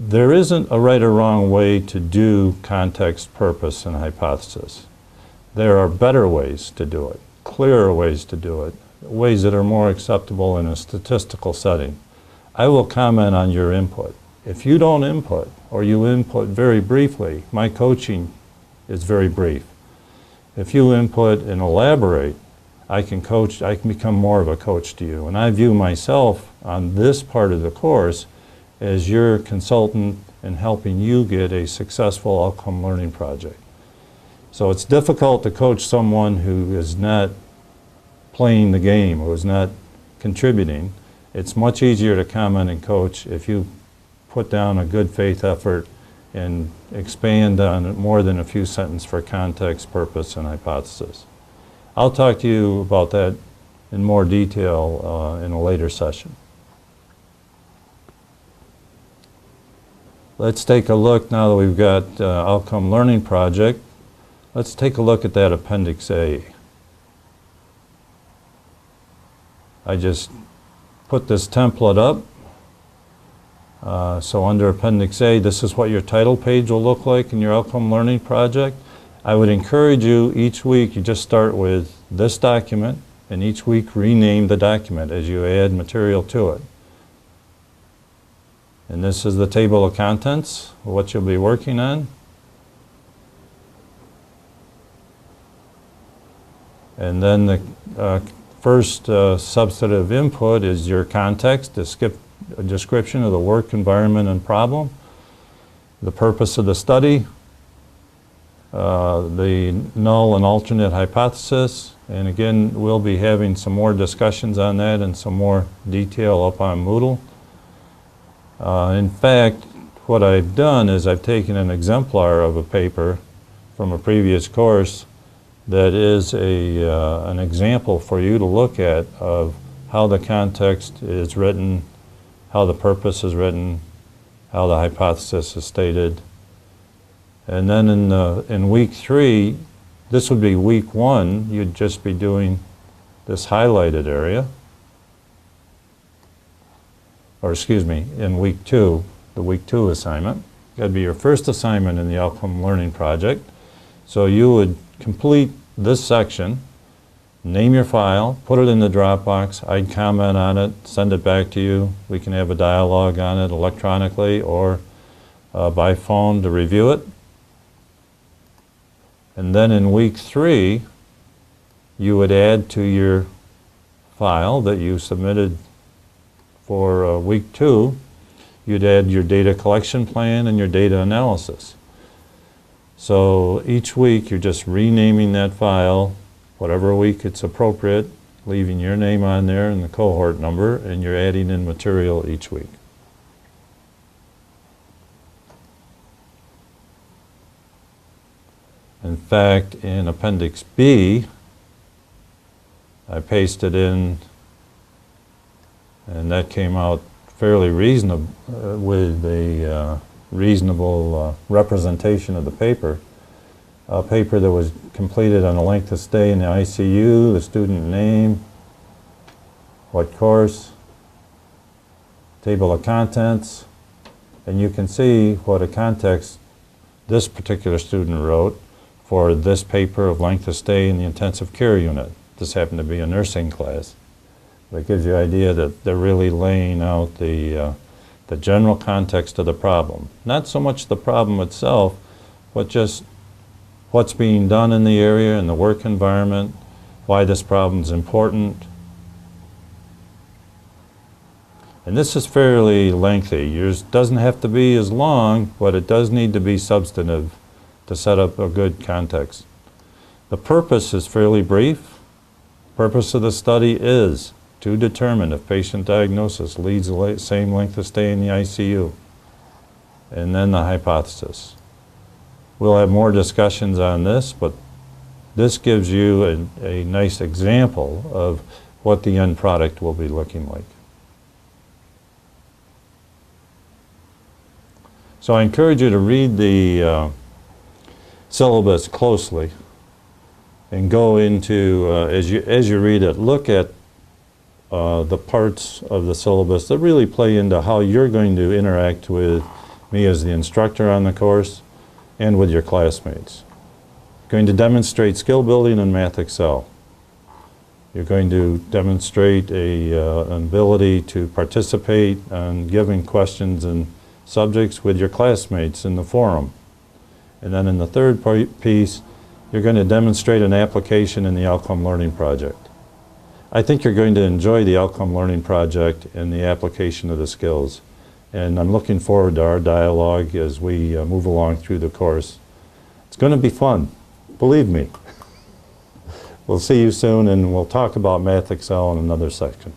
There isn't a right or wrong way to do context, purpose, and hypothesis. There are better ways to do it, clearer ways to do it, ways that are more acceptable in a statistical setting. I will comment on your input. If you don't input, or you input very briefly, my coaching is very brief. If you input and elaborate, I can become more of a coach to you. And I view myself on this part of the course as your consultant in helping you get a successful outcome learning project. So it's difficult to coach someone who is not playing the game, who is not contributing. It's much easier to comment and coach if you put down a good faith effort and expand on more than a few sentences for context, purpose, and hypothesis. I'll talk to you about that in more detail in a later session. Let's take a look now that we've got outcome learning project. Let's take a look at that Appendix A. I just put this template up. So under Appendix A, this is what your title page will look like in your outcome learning project. I would encourage you each week, you just start with this document, and each week rename the document as you add material to it. And this is the table of contents, what you'll be working on. And then the first substantive input is your context, a description of the work environment and problem, the purpose of the study, the null and alternate hypothesis, and again we'll be having some more discussions on that and some more detail up on Moodle. In fact, what I've done is I've taken an exemplar of a paper from a previous course that is an example for you to look at of how the context is written, how the purpose is written, how the hypothesis is stated. And then in week 3, this would be week 1, you'd just be doing this highlighted area. Or excuse me, in week 2, the week 2 assignment. That'd be your first assignment in the outcome learning project. So you would complete this section, name your file, put it in the Dropbox, I'd comment on it, send it back to you. We can have a dialogue on it electronically or by phone to review it. And then in week 3, you would add to your file that you submitted for week 2, you'd add your data collection plan and your data analysis. So each week you're just renaming that file, whatever week it's appropriate, leaving your name on there and the cohort number, and you're adding in material each week. In fact, in Appendix B, I pasted in, and that came out fairly reasonable, with a reasonable representation of the paper. A paper that was completed on the length of stay in the ICU, the student name, what course, table of contents, and you can see what a context this particular student wrote for this paper of length of stay in the intensive care unit. This happened to be a nursing class. That gives you an idea that they're really laying out the general context of the problem. Not so much the problem itself, but just what's being done in the area and the work environment, why this problem is important. And this is fairly lengthy. Yours doesn't have to be as long, but it does need to be substantive to set up a good context. The purpose is fairly brief. Purpose of the study is to determine if patient diagnosis leads the same length of stay in the ICU. And then the hypothesis. We'll have more discussions on this, but this gives you a nice example of what the end product will be looking like. So I encourage you to read the syllabus closely and go into, as you read it, look at the parts of the syllabus that really play into how you're going to interact with me as the instructor on the course, and with your classmates. You're going to demonstrate skill building in Math Excel. You're going to demonstrate an ability to participate in giving questions and subjects with your classmates in the forum. And then in the third piece, you're going to demonstrate an application in the Outcome Learning Project. I think you're going to enjoy the Outcome Learning Project and the application of the skills. And I'm looking forward to our dialogue as we move along through the course. It's going to be fun, believe me. We'll see you soon, and we'll talk about Math Excel in another section.